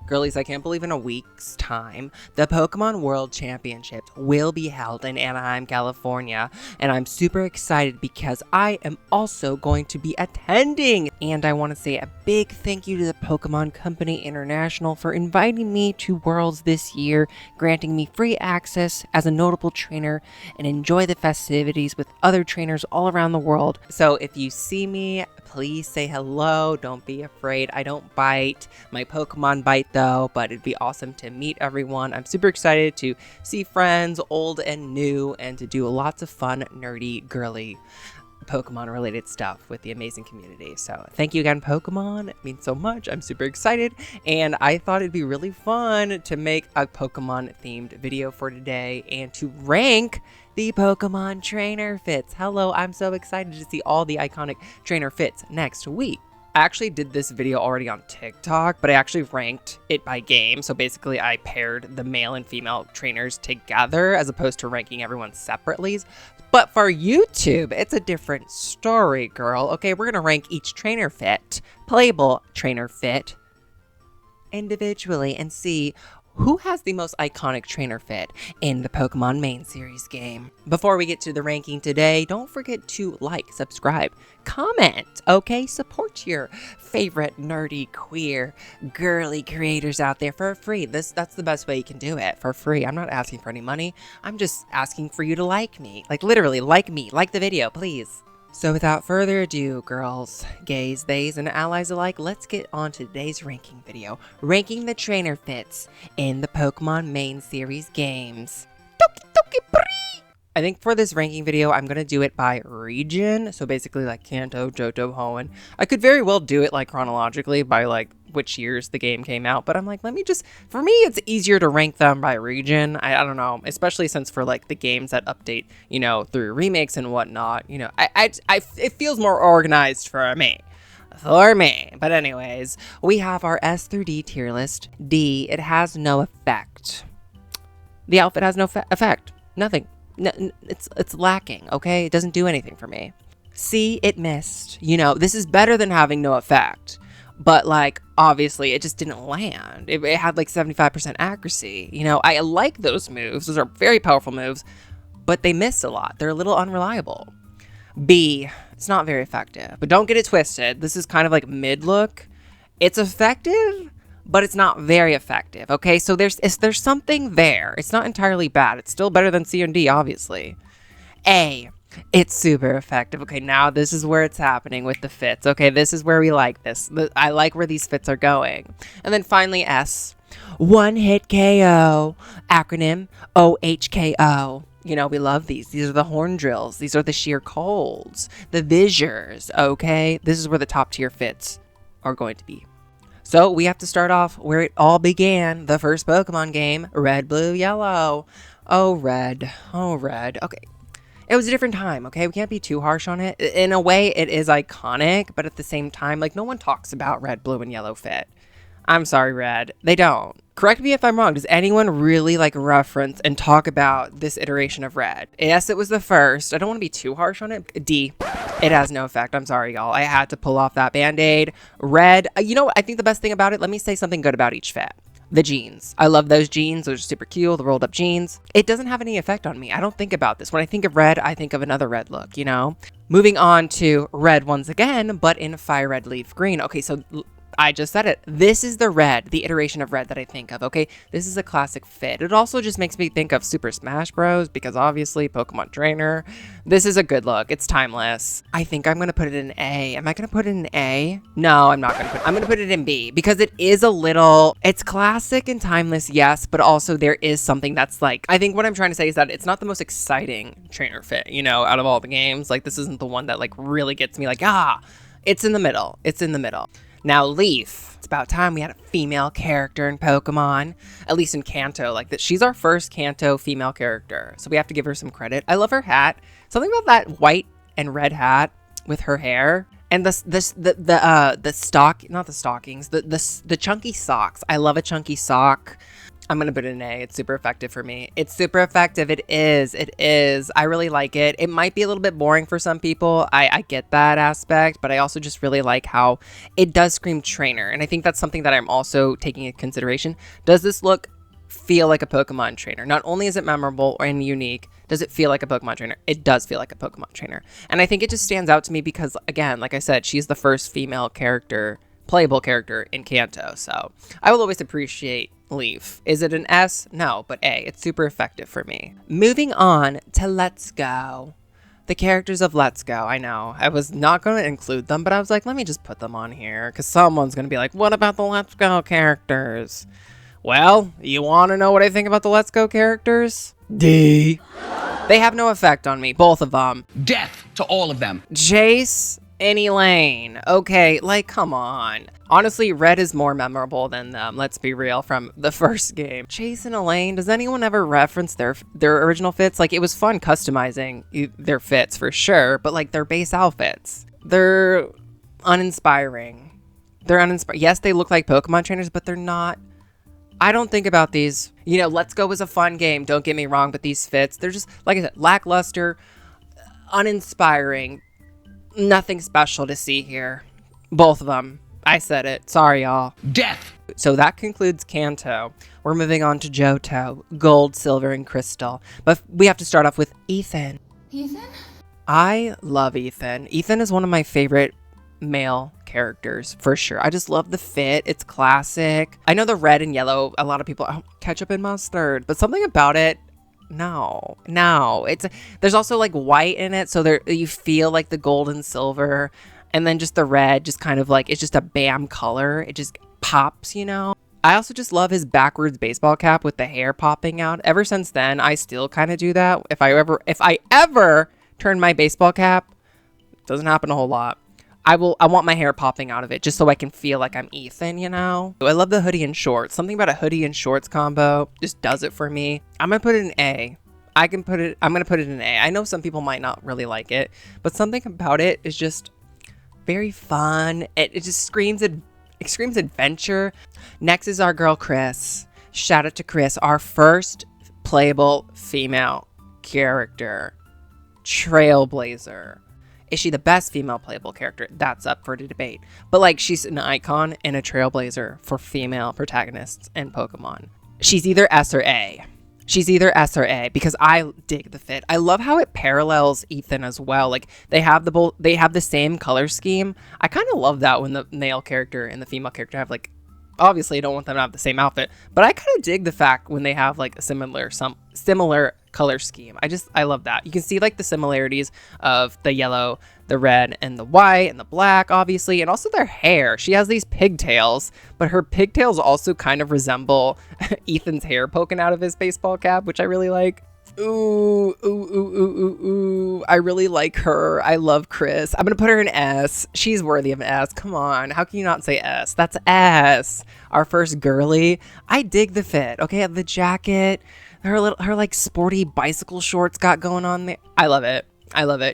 Girlies, I can't believe in a week's time, the Pokemon World Championships will be held in Anaheim, California, and I'm super excited because I am also going to be attending. And I want to say a big thank you to the Pokémon Company International for inviting me to Worlds this year, granting me free access as a notable trainer, and enjoy the festivities with other trainers all around the world. So if you see me, please say hello. Don't be afraid. I don't bite. My Pokemon bite though, but it'd be awesome to meet everyone. I'm super excited to see friends, old and new, and to do lots of fun, nerdy, girly Pokemon related stuff with the amazing community. So thank you again, Pokemon. It means so much. I'm super excited, and I thought it'd be really fun to make a Pokemon themed video for today and to rank the Pokemon trainer fits. Hello, I'm so excited to see all the iconic trainer fits next week. I actually did this video already on TikTok, but I actually ranked it by game. So basically I paired the male and female trainers together as opposed to ranking everyone separately. But for YouTube, it's a different story, girl. Okay, we're gonna rank each trainer fit, playable trainer fit, individually and see who has the most iconic trainer fit in the Pokemon main series game. Before we get to the ranking today, don't forget to like, subscribe, comment, okay? Support your favorite nerdy, queer, girly creators out there for free. That's the best way you can do it, for free. I'm not asking for any money. I'm just asking for you to like me. Like literally, like me. Like the video, please. So without further ado, girls, gays, theys, and allies alike, let's get on to today's ranking video. Ranking the trainer fits in the Pokemon main series games. I think for this ranking video, I'm going to do it by region. So basically like Kanto, Johto, Hoenn. I could very well do it like chronologically by like which years the game came out. But I'm like, let me just, for me, it's easier to rank them by region. I don't know, especially since for like the games that update, you know, through remakes and whatnot, you know, it feels more organized for me. But anyways, we have our S through D tier list. D, it has no effect. The outfit has no effect. Nothing. No, it's lacking, okay? It doesn't do anything for me. C, it missed. You know, this is better than having no effect. But, like, obviously, it just didn't land. It had, like, 75% accuracy. You know, I like those moves. Those are very powerful moves. But they miss a lot. They're a little unreliable. B, it's not very effective. But don't get it twisted. This is kind of like mid-look. It's effective, but it's not very effective, okay? So there's something there. It's not entirely bad. It's still better than C and D, obviously. A, it's super effective. Okay, now this is where it's happening with the fits. Okay, this is where we like this. I like where these fits are going. And then finally S, one hit KO, acronym OHKO. You know, we love these. These are the horn drills. These are the sheer colds, the visors, okay? This is where the top tier fits are going to be. So we have to start off where it all began, the first Pokemon game, Red, Blue, Yellow. Oh, Red. Oh, Red. Okay. It was a different time, okay? We can't be too harsh on it. In a way, it is iconic, but at the same time, like, no one talks about Red, Blue, and Yellow fit. I'm sorry, Red. They don't. Correct me if I'm wrong. Does anyone really, like, reference and talk about this iteration of Red? Yes, it was the first. I don't want to be too harsh on it. D, it has no effect. I'm sorry, y'all. I had to pull off that Band-Aid. Red, you know what? I think the best thing about it, let me say something good about each fit. The jeans. I love those jeans. Those are super cute, the rolled up jeans. It doesn't have any effect on me. I don't think about this. When I think of Red, I think of another Red look, you know? Moving on to Red once again, but in Fire Red Leaf Green. Okay, so I just said it. This is the Red, the iteration of Red that I think of, okay? This is a classic fit. It also just makes me think of Super Smash Bros. Because obviously Pokemon Trainer. This is a good look. It's timeless. I think I'm going to put it in A. Am I going to put it in A? No, I'm not going to put it. I'm going to put it in B because it is a little, it's classic and timeless, yes, but also there is something that's like, I think what I'm trying to say is that it's not the most exciting trainer fit, you know, out of all the games. Like this isn't the one that like really gets me like, it's in the middle. It's in the middle. Now, Leaf. It's about time we had a female character in Pokemon, at least in Kanto. Like that, she's our first Kanto female character, so we have to give her some credit. I love her hat. Something about that white and red hat with her hair and the stock, not the stockings, the chunky socks. I love a chunky sock. I'm going to put it an A. It's super effective for me. It's super effective. It is. It is. I really like it. It might be a little bit boring for some people. I get that aspect, but I also just really like how it does scream trainer. And I think that's something that I'm also taking into consideration. Does this look feel like a Pokemon trainer? Not only is it memorable and unique, does it feel like a Pokemon trainer? It does feel like a Pokemon trainer. And I think it just stands out to me because, again, like I said, she's the first female character, playable character in Kanto. So I will always appreciate Leaf. Is it an S? No, but A. It's super effective for me. Moving on to Let's Go. The characters of Let's Go. I know. I was not going to include them, but I was like, let me just put them on here because someone's going to be like, what about the Let's Go characters? Well, you want to know what I think about the Let's Go characters? D. They have no effect on me, both of them. Death to all of them. Chase and Elaine. Okay, like, come on. Honestly, Red is more memorable than them, let's be real, from the first game. Chase and Elaine, does anyone ever reference their original fits? Like, it was fun customizing their fits for sure, but like their base outfits, they're uninspiring. They're uninspiring. Yes, they look like Pokemon trainers, but they're not. I don't think about these. You know, Let's Go was a fun game, don't get me wrong, but these fits, they're just, like I said, lackluster, uninspiring, nothing special to see here. Both of them. I said it. Sorry, y'all. Death. So that concludes Kanto. We're moving on to Johto, Gold, Silver, and Crystal. But we have to start off with Ethan. Ethan? I love Ethan. Ethan is one of my favorite male characters, for sure. I just love the fit. It's classic. I know the red and yellow, a lot of people, oh, ketchup and mustard. But something about it, no. There's also like white in it, so there you feel like the gold and silver. And then just the red, just kind of like, it's just a bam color. It just pops, you know? I also just love his backwards baseball cap with the hair popping out. Ever since then, I still kind of do that. If I ever turn my baseball cap, doesn't happen a whole lot. I want my hair popping out of it just so I can feel like I'm Ethan, you know? I love the hoodie and shorts. Something about a hoodie and shorts combo just does it for me. I'm going to put it in A. I'm going to put it in A. I know some people might not really like it, but something about it is just very fun. It just screams adventure. Next is our girl Chris. Shout out to Chris, our first playable female character. Trailblazer. Is she the best female playable character? That's up for debate. But like, she's an icon and a trailblazer for female protagonists in Pokemon. She's either S or A. Because I dig the fit. I love how it parallels Ethan as well. Like they have the same color scheme. I kind of love that when the male character and the female character have like, obviously I don't want them to have the same outfit, but I kind of dig the fact when they have like a similar color scheme. I love that. You can see like the similarities of the yellow, the red, and the white, and the black, obviously, and also their hair. She has these pigtails, but her pigtails also kind of resemble Ethan's hair poking out of his baseball cap, which I really like. Ooh. I really like her. I love Chris. I'm going to put her in S. She's worthy of an S. Come on. How can you not say S? That's S. Our first girly. I dig the fit. Okay, the jacket, her like sporty bicycle shorts got going on there. I love it.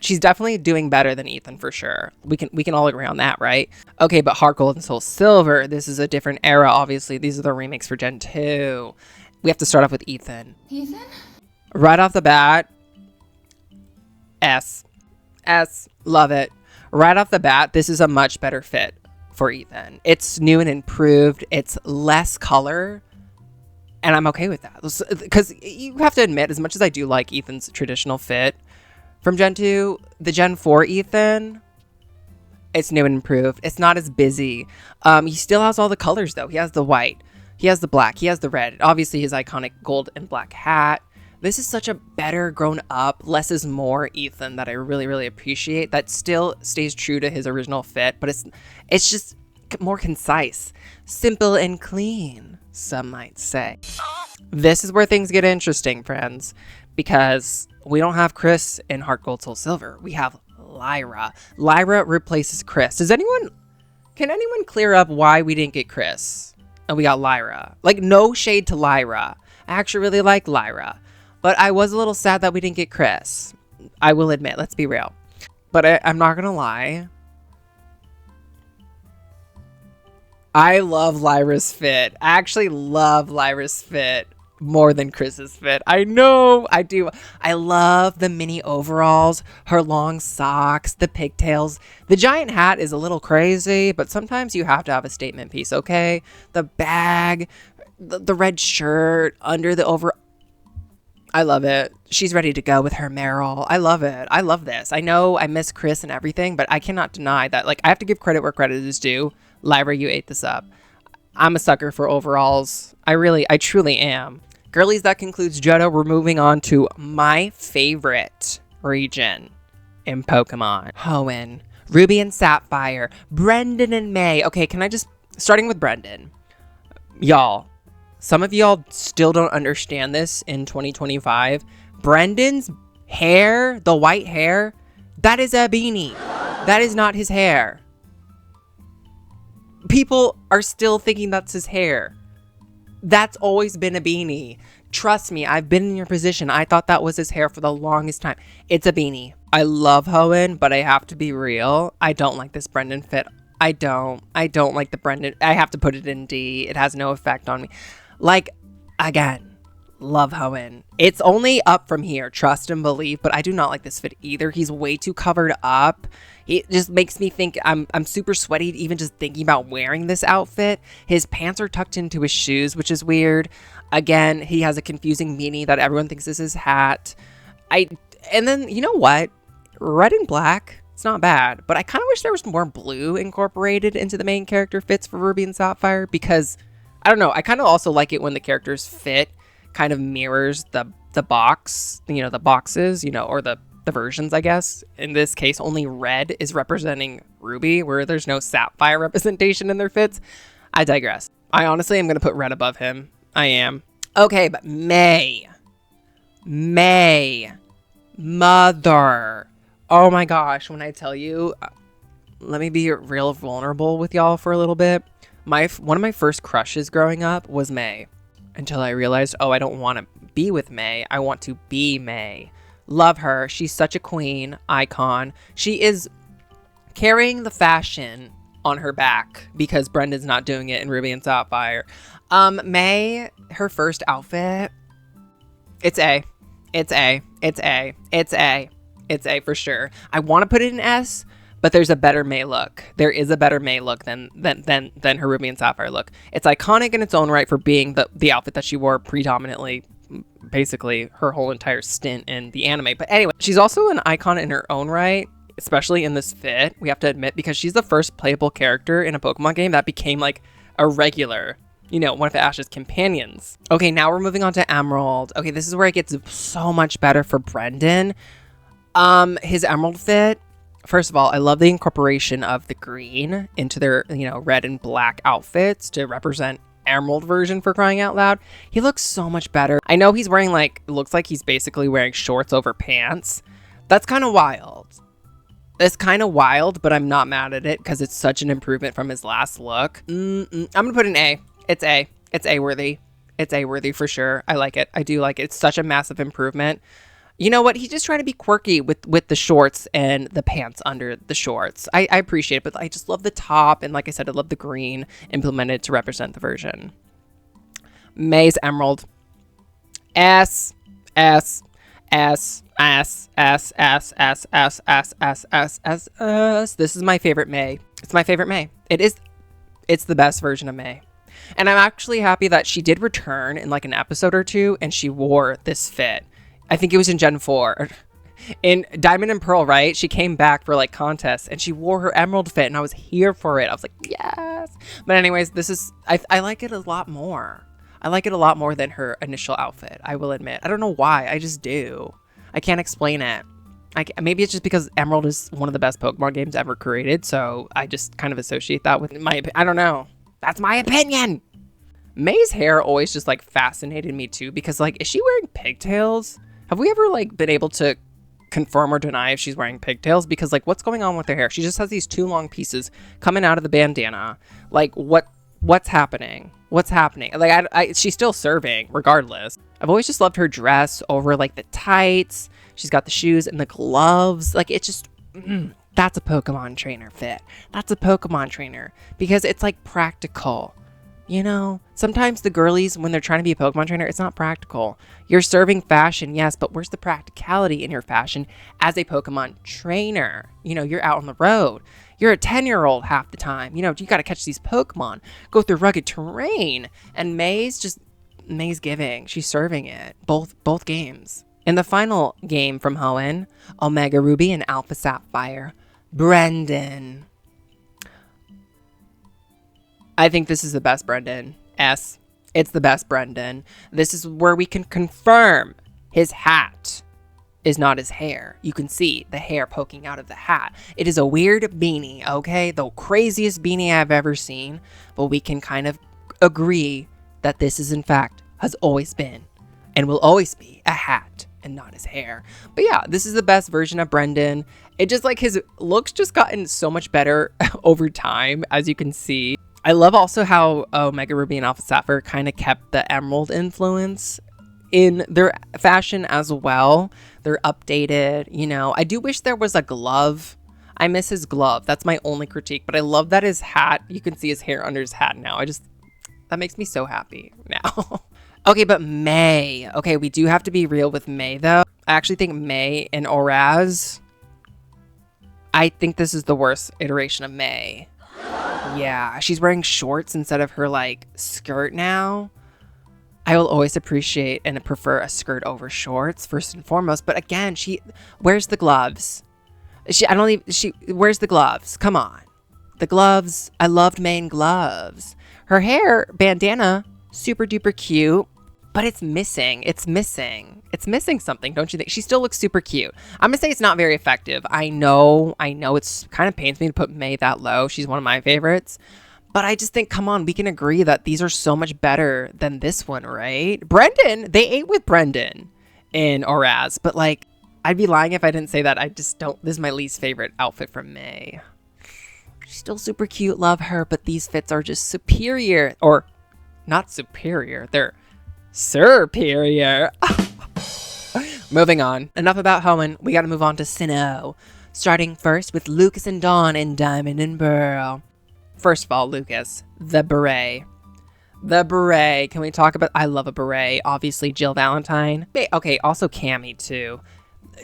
She's definitely doing better than Ethan for sure. We can all agree on that, right? Okay, but Heart Gold and Soul Silver. This is a different era, obviously. These are the remakes for Gen 2. We have to start off with Ethan. Ethan? Right off the bat, S. Love it. Right off the bat, this is a much better fit for Ethan. It's new and improved. It's less color. And I'm okay with that. Because you have to admit, as much as I do like Ethan's traditional fit from Gen 2, the Gen 4 Ethan, it's new and improved. It's not as busy. He still has all the colors, though. He has the white. He has the black. He has the red. Obviously, his iconic gold and black hat. This is such a better, grown up, less is more Ethan that I really, really appreciate. That still stays true to his original fit, but it's just more concise. Simple and clean, some might say. This is where things get interesting, friends, because we don't have Chris in Heart Gold Soul Silver. We have Lyra. Lyra replaces Chris. Can anyone clear up why we didn't get Chris and we got Lyra? Like, no shade to Lyra. I actually really like Lyra, but I was a little sad that we didn't get Chris. I will admit, let's be real. But I'm not gonna lie. I love Lyra's fit. I actually love Lyra's fit more than Chris's fit. I know, I do. I love the mini overalls, her long socks, the pigtails. The giant hat is a little crazy, but sometimes you have to have a statement piece, okay? The bag, the red shirt under the over. I love it. She's ready to go with her Meryl. I love it. I love this. I know I miss Chris and everything, but I cannot deny that. Like, I have to give credit where credit is due. Lyra, you ate this up. I'm a sucker for overalls. I truly am. Girlies, that concludes Johto. We're moving on to my favorite region in Pokemon. Hoenn, Ruby and Sapphire, Brendan and May. Okay, starting with Brendan. Y'all, some of y'all still don't understand this in 2025. Brendan's hair, the white hair, that is a beanie. That is not his hair. People are still thinking that's his hair. That's always been a beanie. Trust me, I've been in your position. I thought that was his hair for the longest time. It's a beanie. I love Hoenn, but I have to be real. I don't like this Brendan fit. I don't like the Brendan. I have to put it in D. It has no effect on me. Like, again, love Hoenn. It's only up from here, trust and believe, but I do not like this fit either. He's way too covered up. It just makes me think I'm super sweaty even just thinking about wearing this outfit. His pants are tucked into his shoes, which is weird. Again, he has a confusing beanie that everyone thinks is his hat. And then, you know what? Red and black, it's not bad, but I kind of wish there was more blue incorporated into the main character fits for Ruby and Sapphire because, I don't know, I kind of also like it when the character's fit kind of mirrors the box, the boxes, or the versions, I guess. In this case, only red is representing Ruby, where there's no Sapphire representation in their fits. I digress. I honestly am going to put red above him. I am. Okay, but May. Mother. Oh my gosh, when I tell you, let me be real vulnerable with y'all for a little bit. One of my first crushes growing up was May. Until I realized, I don't want to be with May. I want to be May. Love her. She's such a queen, icon. She is carrying the fashion on her back because Brendan's not doing it in Ruby and Sapphire. May, her first outfit, it's A. It's A. It's A. It's A. It's A for sure. I want to put it in S, but there's a better May look. There is a better May look than her Ruby and Sapphire look. It's iconic in its own right for being the outfit that she wore predominantly, basically her whole entire stint in the anime. But anyway, she's also an icon in her own right, especially in this fit, we have to admit, because she's the first playable character in a Pokemon game that became like a regular, one of Ash's companions. Okay, now we're moving on to Emerald. Okay, this is where it gets so much better for Brendan. His Emerald fit, first of all, I love the incorporation of the green into their, red and black outfits to represent Emerald version, for crying out loud. He looks so much better. I know he's wearing it looks like he's basically wearing shorts over pants. That's kind of wild. It's kind of wild, but I'm not mad at it because it's such an improvement from his last look. I'm gonna put an A. It's A. It's A worthy. It's A worthy for sure. I like it. I do like it. It's such a massive improvement. You know what? He's just trying to be quirky with the shorts and the pants under the shorts. I appreciate it, but I just love the top. And like I said, I love the green implemented to represent the version. May's Emerald. S, S, S, S, S, S, S, S, S, S, S, S, S. This is my favorite May. It's my favorite May. It's the best version of May. And I'm actually happy that she did return in an episode or two and she wore this fit. I think it was in Gen 4. In Diamond and Pearl, right? She came back for contests and she wore her Emerald fit and I was here for it. I was like, yes. But anyways, I like it a lot more. I like it a lot more than her initial outfit, I will admit. I don't know why. I just do. I can't explain it. Maybe it's just because Emerald is one of the best Pokemon games ever created. So I just kind of associate that with I don't know. That's my opinion. May's hair always just fascinated me too because is she wearing pigtails? Have we ever been able to confirm or deny if she's wearing pigtails? Because what's going on with her hair? She just has these two long pieces coming out of the bandana. What's happening? What's happening? She's still serving regardless. I've always just loved her dress over the tights. She's got the shoes and the gloves. It's just That's a Pokemon trainer fit. That's a Pokemon trainer because it's like practical. You know, sometimes the girlies, when they're trying to be a Pokemon trainer, it's not practical. You're serving fashion, yes, but where's the practicality in your fashion as a Pokemon trainer? You know, you're out on the road. You're a 10-year-old half the time. You know, you got to catch these Pokemon, go through rugged terrain. And May's giving. She's serving it. Both games. In the final game from Hoenn, Omega Ruby and Alpha Sapphire, Brendan. I think this is the best Brendan. S. It's the best Brendan. This is where we can confirm his hat is not his hair. You can see the hair poking out of the hat. It is a weird beanie, okay? The craziest beanie I've ever seen. But we can kind of agree that this is, in fact, has always been and will always be a hat and not his hair. But yeah, this is the best version of Brendan. It just like his looks just gotten so much better over time, as you can see. I love also how Omega Ruby and Alpha Sapphire kind of kept the emerald influence in their fashion as well. They're updated, you know. I do wish there was a glove. I miss his glove. That's my only critique. But I love that his hat, you can see his hair under his hat now. That makes me so happy now. Okay, but May. Okay, we do have to be real with May, though. I actually think May and Oraz, I think this is the worst iteration of May. Yeah, she's wearing shorts instead of her, like, skirt now. I will always appreciate and prefer a skirt over shorts, first and foremost. But again, where's the gloves? Where's the gloves? Come on. The gloves. I loved May in gloves. Her hair, bandana, super duper cute. But it's missing. It's missing something, don't you think? She still looks super cute. I'm gonna say it's not very effective. I know it's kind of pains me to put May that low. She's one of my favorites. But I just think, come on, we can agree that these are so much better than this one, right? Brendan, they ate with Brendan in Oraz. But like, I'd be lying if I didn't say that. This is my least favorite outfit from May. She's still super cute, love her, but these fits are just superior. Or, not superior, they're superior. Moving on. Enough about Hoenn. We gotta move on to Sinnoh. Starting first with Lucas and Dawn in Diamond and Pearl. First of all, Lucas, the beret. The beret. Can we talk about... I love a beret. Obviously, Jill Valentine. Okay, also Cammy, too.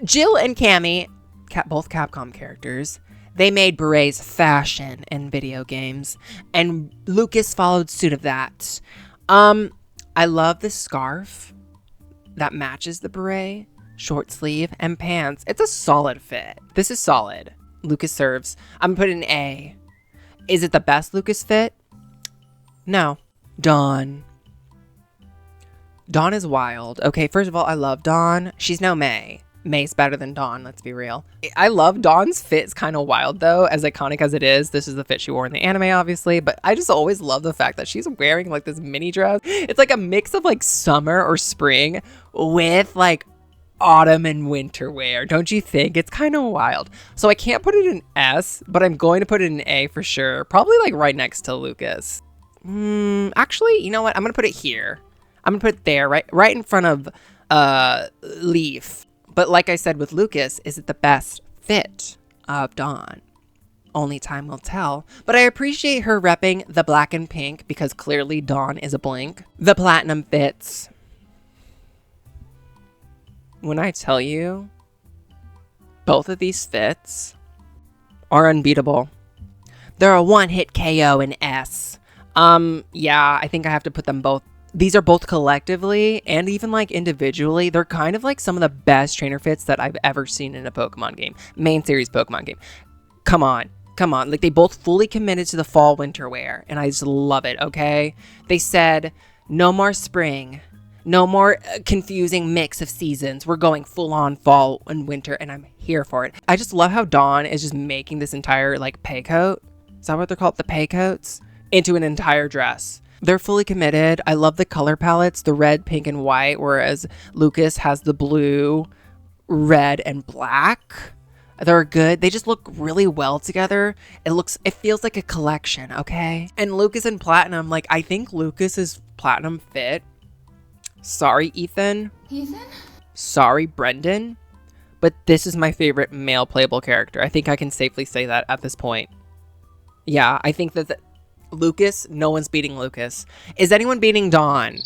Jill and Cammy, both Capcom characters, they made berets fashion in video games. And Lucas followed suit of that. I love the scarf that matches the beret, short sleeve, and pants. It's a solid fit. This is solid. Lucas serves. I'm gonna put an A. Is it the best Lucas fit? No. Dawn. Dawn is wild. Okay, first of all, I love Dawn. She's no May. May's better than Dawn, let's be real. I love Dawn's fit. It's kind of wild, though, as iconic as it is. This is the fit she wore in the anime, obviously, but I just always love the fact that she's wearing, like, this mini dress. It's like a mix of, like, summer or spring with, like, autumn and winter wear. Don't you think? It's kind of wild. So I can't put it in S, but I'm going to put it in A for sure. Probably, like, right next to Lucas. Actually, you know what? I'm going to put it here. I'm going to put it there, right in front of Leaf. But like I said with Lucas, is it the best fit of Dawn? Only time will tell. But I appreciate her repping the black and pink because clearly Dawn is a blink. The platinum fits. When I tell you, both of these fits are unbeatable. They're a one-hit KO in S. Yeah, I think I have to put them both. These are both collectively and even like individually, they're kind of like some of the best trainer fits that I've ever seen in a Pokemon game. Main series Pokemon game. Come on. Like they both fully committed to the fall winter wear and I just love it, okay? They said no more spring, no more confusing mix of seasons. We're going full on fall and winter and I'm here for it. I just love how Dawn is just making this entire like pay coat. Is that what they're called? The pay coats? Into an entire dress. They're fully committed. I love the color palettes, the red, pink, and white, whereas Lucas has the blue, red, and black. They're good. They just look really well together. It feels like a collection, okay? And Lucas and Platinum, like, I think Lucas is Platinum fit. Sorry, Ethan. Ethan? Sorry, Brendan. but this is my favorite male playable character. I think I can safely say that at this point. Yeah, I think that Lucas, no one's beating Lucas. Is anyone beating Dawn?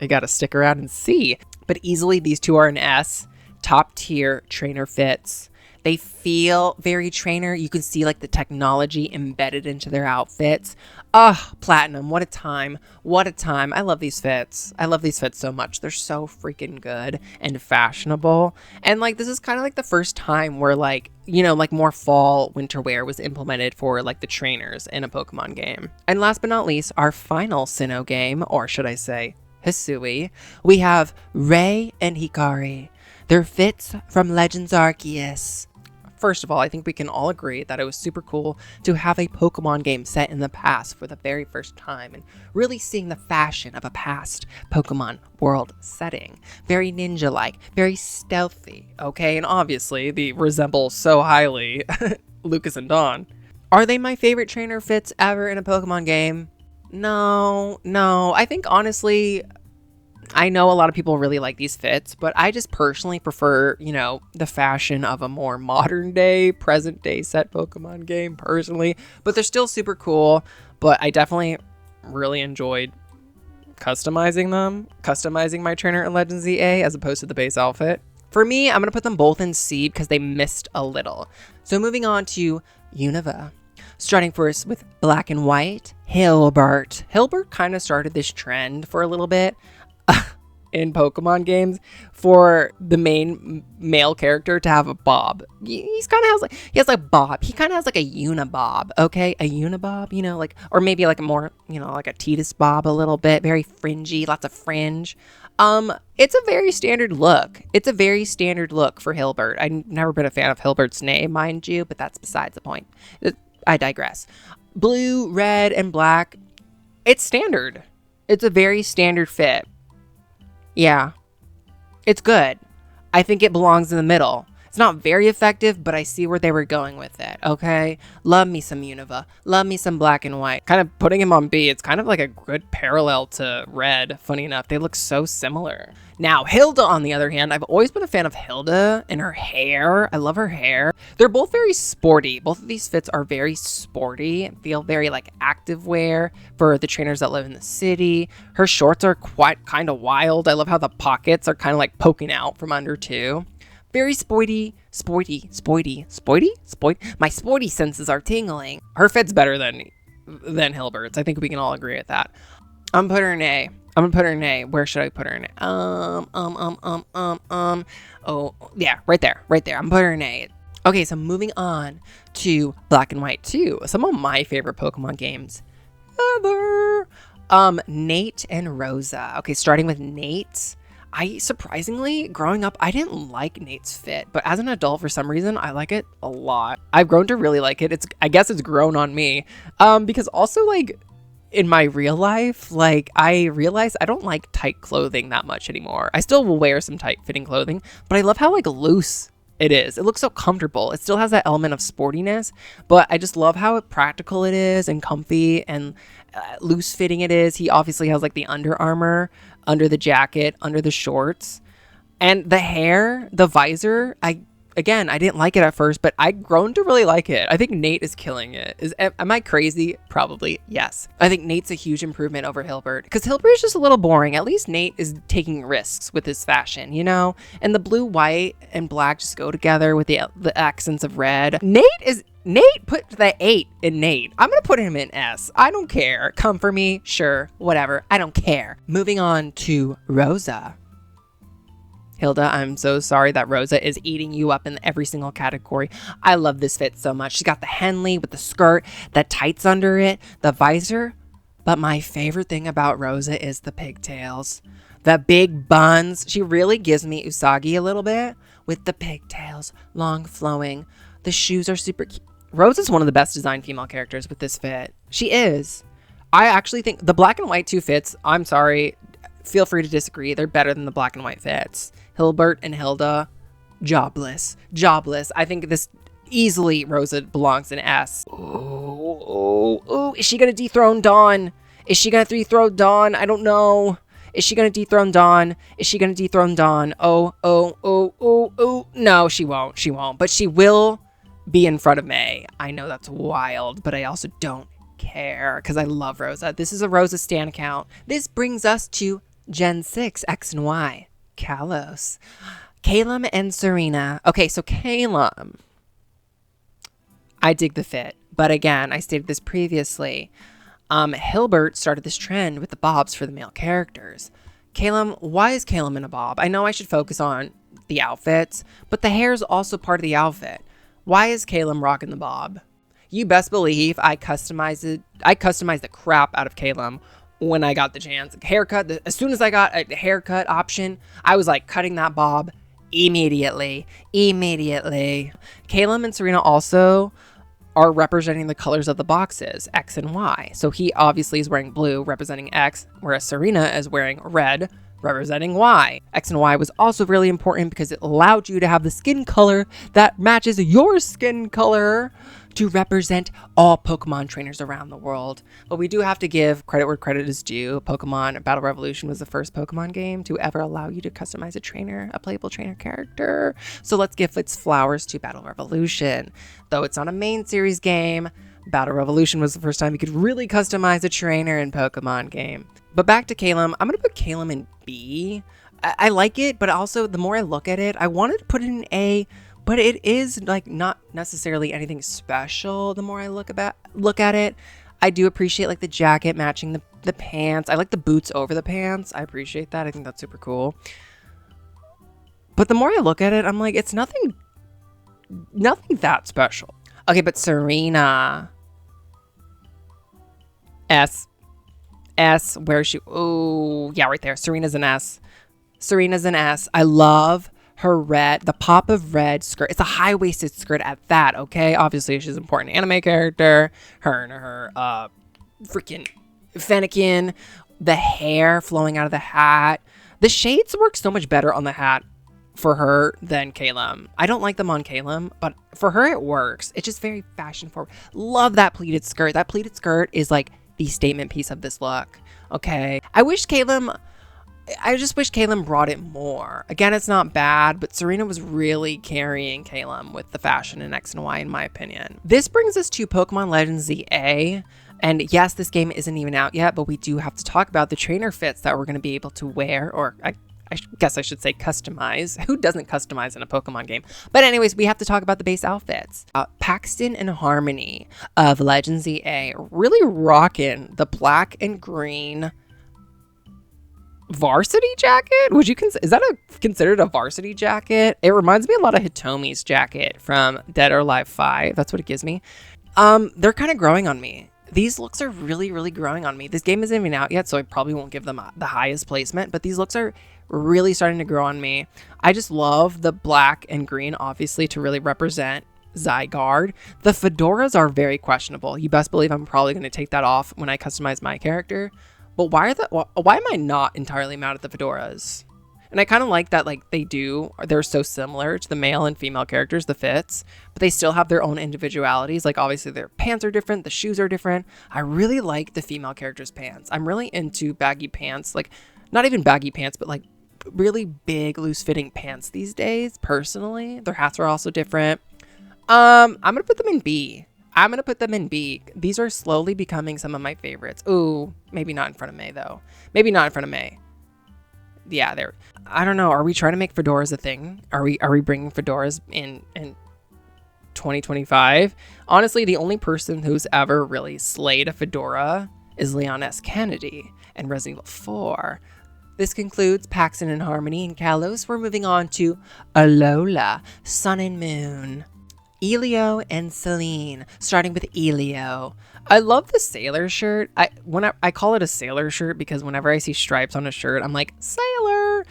I gotta stick around and see. But easily these two are an S. Top tier trainer fits. They feel very trainer. You can see like the technology embedded into their outfits. Platinum, what a time. What a time. I love these fits. I love these fits so much. They're so freaking good and fashionable. And like this is kind of like the first time where like, you know, like more fall winter wear was implemented for like the trainers in a Pokemon game. And last but not least, our final Sinnoh game, or should I say Hisui, we have Ray and Hikari. They're fits from Legends Arceus. First of all, I think we can all agree that it was super cool to have a Pokemon game set in the past for the very first time and really seeing the fashion of a past Pokemon world setting. Very ninja-like, very stealthy, okay? And obviously, they resemble so highly Lucas and Dawn. Are they my favorite trainer fits ever in a Pokemon game? No. I think honestly, I know a lot of people really like these fits, but I just personally prefer, you know, the fashion of a more modern day, present day set Pokemon game personally, but they're still super cool. But I definitely really enjoyed customizing my trainer in Legends EA as opposed to the base outfit. For me, I'm going to put them both in C because they missed a little. So moving on to Unova. Starting first with Black and White, Hilbert. Hilbert kind of started this trend for a little bit in Pokemon games for the main male character to have a bob. He has like bob. He kind of has like a unibob, okay? A unibob, you know, like, or maybe like a more, you know, like a Tidus bob a little bit, very fringy, lots of fringe. It's a very standard look. It's a very standard look for Hilbert. I've never been a fan of Hilbert's name, mind you, but that's besides the point. I digress. Blue, red, and black. It's standard. It's a very standard fit. Yeah. It's good. I think it belongs in the middle. It's not very effective, but I see where they were going with it, okay? Love me some Unova. Love me some Black and White. Kind of putting him on B, it's kind of like a good parallel to Red, funny enough. They look so similar. Now, Hilda, on the other hand, I've always been a fan of Hilda and her hair. I love her hair. They're both very sporty. Both of these fits are very sporty, feel very like active wear for the trainers that live in the city. Her shorts are quite kind of wild. I love how the pockets are kind of like poking out from under too. Very sporty. My sporty senses are tingling. Her fit's better than Hilbert's. I think we can all agree with that. I'm gonna put her in A. Where should I put her in A? Oh, yeah, right there. I'm gonna put her in A. Okay, so moving on to Black and White 2. Some of my favorite Pokemon games ever. Nate and Rosa. Okay, starting with Nate. Surprisingly, growing up, I didn't like Nate's fit, but as an adult, for some reason, I like it a lot. I've grown to really like it. I guess it's grown on me. Because also, like, in my real life, like, I realize I don't like tight clothing that much anymore. I still will wear some tight-fitting clothing, but I love how, like, loose it is. It looks so comfortable. It still has that element of sportiness, but I just love how practical it is and comfy and loose-fitting it is. He obviously has, like, the Under Armour under the jacket, under the shorts, and the hair, the visor. I didn't like it at first, but I've grown to really like it. I think Nate is killing it. Am I crazy? Probably, yes. I think Nate's a huge improvement over Hilbert, because Hilbert is just a little boring. At least Nate is taking risks with his fashion, you know? And the blue, white, and black just go together with the accents of red. Nate put the 8 in Nate. I'm going to put him in S. I don't care. Come for me. Sure. Whatever. I don't care. Moving on to Rosa. Hilda, I'm so sorry that Rosa is eating you up in every single category. I love this fit so much. She's got the Henley with the skirt, the tights under it, the visor. But my favorite thing about Rosa is the pigtails. The big buns. She really gives me Usagi a little bit with the pigtails, long flowing. The shoes are super cute. Rose is one of the best designed female characters with this fit. She is. I actually think the Black and White 2 fits, I'm sorry, feel free to disagree. They're better than the Black and White fits. Hilbert and Hilda, jobless. I think this easily, Rosa belongs in S. Oh, is she going to dethrone Dawn? I don't know. Is she going to dethrone Dawn? Is she going to dethrone Dawn? Oh, oh, oh, oh, oh. No, she won't. She won't. But she will be in front of May. I know that's wild, but I also don't care because I love Rosa. This is a Rosa stan account. This brings us to Gen 6 X and Y. Kalos. Calum and Serena. Okay, so Calum. I dig the fit. But again, I stated this previously. Hilbert started this trend with the bobs for the male characters. Calum, why is Calum in a bob? I know I should focus on the outfits, but the hair is also part of the outfit. Why is Calum rocking the bob? You best believe I customized the crap out of Calum when I got the chance. Haircut, as soon as I got a haircut option, I was like cutting that bob immediately. Calum and Serena also are representing the colors of the boxes, X and Y. So he obviously is wearing blue, representing X, whereas Serena is wearing red, representing Y. X and Y was also really important because it allowed you to have the skin color that matches your skin color to represent all Pokemon trainers around the world. But we do have to give credit where credit is due. Pokemon Battle Revolution was the first Pokemon game to ever allow you to customize a trainer, a playable trainer character. So let's give its flowers to Battle Revolution. Though it's not a main series game, Battle Revolution was the first time you could really customize a trainer in Pokemon game. But back to Calum, I'm going to put Calum in B. I like it, but also the more I look at it, I wanted to put it in A, but it is like not necessarily anything special. The more I look at it, I do appreciate like the jacket matching the pants. I like the boots over the pants. I appreciate that. I think that's super cool. But the more I look at it, I'm like, it's nothing that special. Okay, but Serena. S, where is she? Oh, yeah, right there. Serena's an S. I love her red, the pop of red skirt. It's a high-waisted skirt at that, okay? Obviously, she's an important anime character. Her and her freaking Fennekin. The hair flowing out of the hat. The shades work so much better on the hat for her than Calum. I don't like them on Calum, but for her, it works. It's just very fashion forward. Love that pleated skirt. That pleated skirt is like the statement piece of this look, okay? I just wish Calum brought it more. Again, it's not bad, but Serena was really carrying Calum with the fashion in X and Y, in my opinion. This brings us to Pokemon Legends ZA. And yes, this game isn't even out yet, but we do have to talk about the trainer fits that we're going to be able to wear, or I guess I should say customize. Who doesn't customize in a Pokemon game? But anyways, we have to talk about the base outfits. Paxton and Harmony of Legends ZA really rocking the black and green varsity jacket. Is that considered a varsity jacket? It reminds me a lot of Hitomi's jacket from Dead or Alive 5. That's what it gives me. They're kind of growing on me. These looks are really, really growing on me. This game isn't even out yet, so I probably won't give them the highest placement, but these looks are really starting to grow on me. I just love the black and green, obviously, to really represent Zygarde. The fedoras are very questionable. You best believe I'm probably going to take that off when I customize my character. But why am I not entirely mad at the fedoras? And I kind of like that, like, they're so similar to the male and female characters, the fits, but they still have their own individualities. Like, obviously their pants are different, the shoes are different. I really like the female characters' pants. I'm really into baggy pants, like, not even baggy pants, but like really big, loose-fitting pants these days, personally. Their hats are also different. I'm gonna put them in B. These are slowly becoming some of my favorites. Ooh, maybe not in front of May, though. Maybe not in front of May. Yeah, I don't know. Are we trying to make fedoras a thing? Are we bringing fedoras in 2025? Honestly, the only person who's ever really slayed a fedora is Leon S. Kennedy in Resident Evil 4. This concludes Paxton and Harmony and Kalos. We're moving on to Alola, Sun and Moon. Elio and Celine, starting with Elio. I love the sailor shirt. I call it a sailor shirt because whenever I see stripes on a shirt, I'm like, sailor.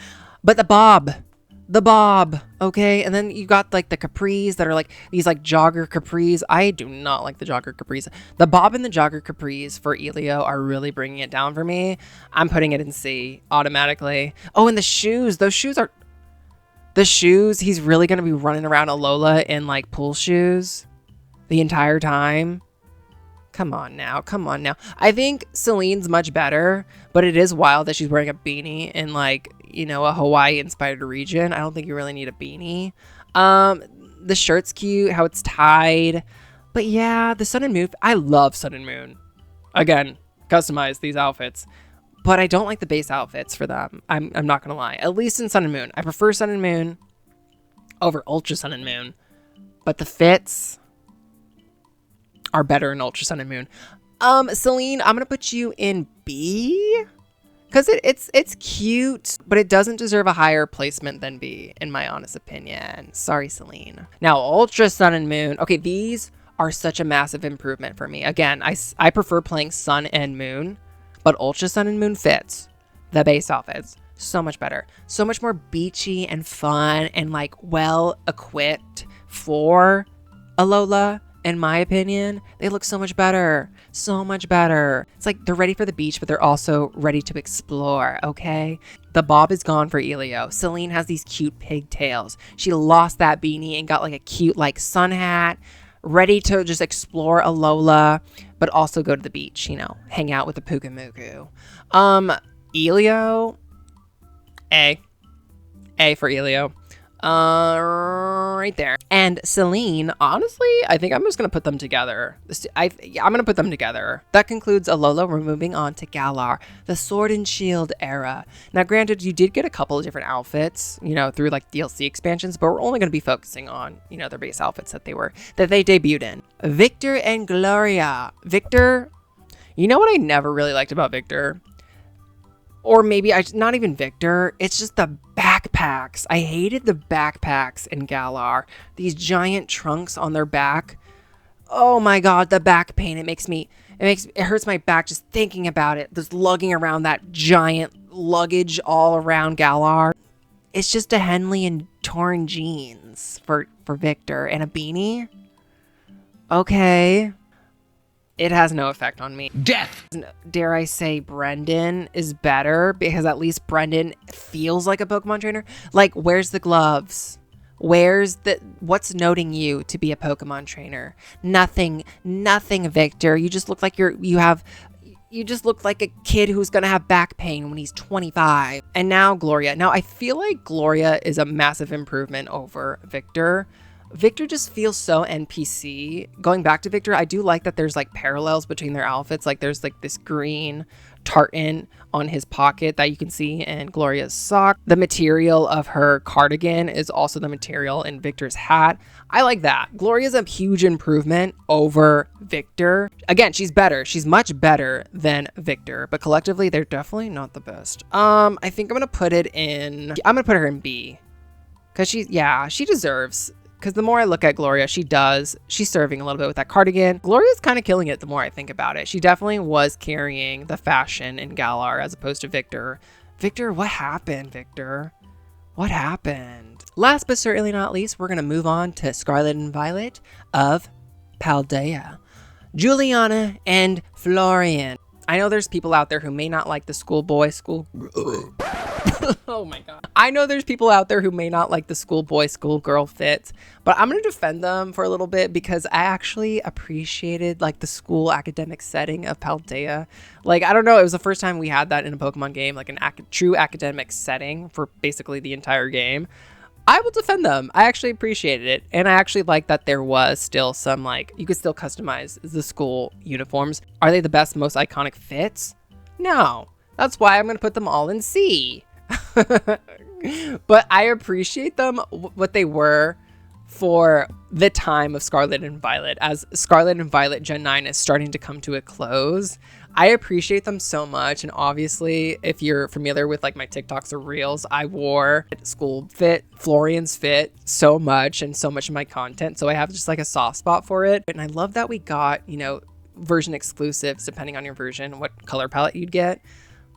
But the bob, okay? And then you got like the capris that are like these like jogger capris. I do not like the jogger capris. The bob and the jogger capris for Elio are really bringing it down for me. I'm putting it in C automatically. Oh, and the shoes. Those shoes are... The shoes, he's really going to be running around Alola in like pool shoes the entire time. Come on now. Come on now. I think Celine's much better, but it is wild that she's wearing a beanie in like, you know, a Hawaii inspired region. I don't think you really need a beanie. The shirt's cute, how it's tied. But yeah, the Sun and Moon. I love Sun and Moon. Again, customize these outfits. But I don't like the base outfits for them. I'm not going to lie. At least in Sun and Moon. I prefer Sun and Moon over Ultra Sun and Moon. But the fits are better in Ultra Sun and Moon. Celine, I'm going to put you in B. Because it's cute, but it doesn't deserve a higher placement than B, in my honest opinion. Sorry, Celine. Now, Ultra Sun and Moon. Okay, these are such a massive improvement for me. Again, I prefer playing Sun and Moon, but Ultra Sun and Moon fits the base outfits so much better. So much more beachy and fun and like well equipped for Alola. In my opinion, they look so much better. So much better. It's like they're ready for the beach, but they're also ready to explore, okay? The bob is gone for Elio. Celine has these cute pigtails. She lost that beanie and got like a cute like sun hat, ready to just explore Alola, but also go to the beach, you know, hang out with the Pukamuku. Elio, A for Elio. Right there. And Celine, honestly, I think I'm just gonna put them together. I'm gonna put them together. That concludes Alola. We're moving on to Galar, the Sword and Shield era. Now, granted, you did get a couple of different outfits, you know, through like DLC expansions, but we're only gonna be focusing on, you know, their base outfits that they debuted in. Victor and Gloria. Victor, you know what I never really liked about Victor? Or maybe not even Victor. It's just the backpacks. I hated the backpacks in Galar. These giant trunks on their back. Oh my god, the back pain. It hurts my back just thinking about it. Just lugging around that giant luggage all around Galar. It's just a Henley and torn jeans for Victor and a beanie. Okay. It has no effect on me. Death! Dare I say Brendan is better because at least Brendan feels like a Pokemon trainer. Like, where's the gloves? What's noting you to be a Pokemon trainer? Nothing, Victor. You just look like you just look like a kid who's gonna have back pain when he's 25. And now Gloria. Now I feel like Gloria is a massive improvement over Victor. Victor just feels so NPC. Going back to Victor, I do like that there's like parallels between their outfits. Like there's like this green tartan on his pocket that you can see in Gloria's sock. The material of her cardigan is also the material in Victor's hat. I like that. Gloria's a huge improvement over Victor. Again, she's better. She's much better than Victor, but collectively they're definitely not the best. I think I'm gonna put her in B. Cause she deserves. Because the more I look at Gloria, she's serving a little bit with that cardigan. Gloria's kind of killing it the more I think about it. She definitely was carrying the fashion in Galar as opposed to Victor. Victor, what happened, Victor? What happened? Last but certainly not least, we're going to move on to Scarlet and Violet of Paldea. Juliana and Florian. I know there's people out there who may not like the oh my god. I know there's people out there who may not like the schoolboy, schoolgirl fit, but I'm going to defend them for a little bit because I actually appreciated like the school academic setting of Paldea. Like, I don't know, it was the first time we had that in a Pokemon game, like an true academic setting for basically the entire game. I will defend them. I actually appreciated it. And I actually like that there was still some, like, you could still customize the school uniforms. Are they the best, most iconic fits? No. That's why I'm going to put them all in C. But I appreciate them, what they were for the time of Scarlet and Violet. As Scarlet and Violet Gen 9 is starting to come to a close, I appreciate them so much. And obviously, if you're familiar with like my TikToks or Reels, I wore school fit, Florian's fit so much and so much of my content. So I have just like a soft spot for it. And I love that we got, you know, version exclusives depending on your version, what color palette you'd get.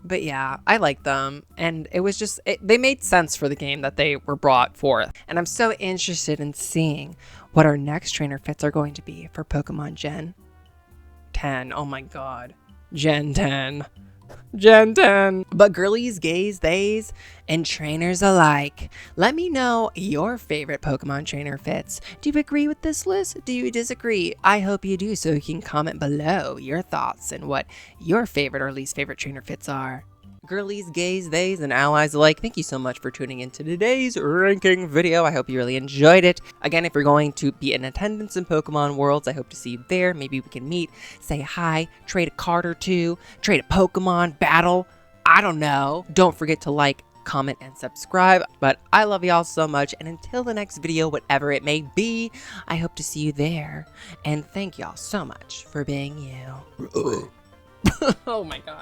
But yeah, I like them. And it was just, they made sense for the game that they were brought forth. And I'm so interested in seeing what our next trainer fits are going to be for Pokemon Gen 10. Oh my god. Gen 10. Gen 10. But girlies, gays, theys, and trainers alike, let me know your favorite Pokemon trainer fits. Do you agree with this list? Do you disagree? I hope you do, so you can comment below your thoughts and what your favorite or least favorite trainer fits are. Girlies, gays, theys, and allies alike, thank you so much for tuning into today's ranking video. I hope you really enjoyed it. Again, if you're going to be in attendance in Pokemon Worlds, I hope to see you there. Maybe we can meet, say hi, trade a card or two, trade a Pokemon, battle. I don't know. Don't forget to like, comment, and subscribe. But I love y'all so much, and until the next video, whatever it may be, I hope to see you there. And thank y'all so much for being you. Oh my god.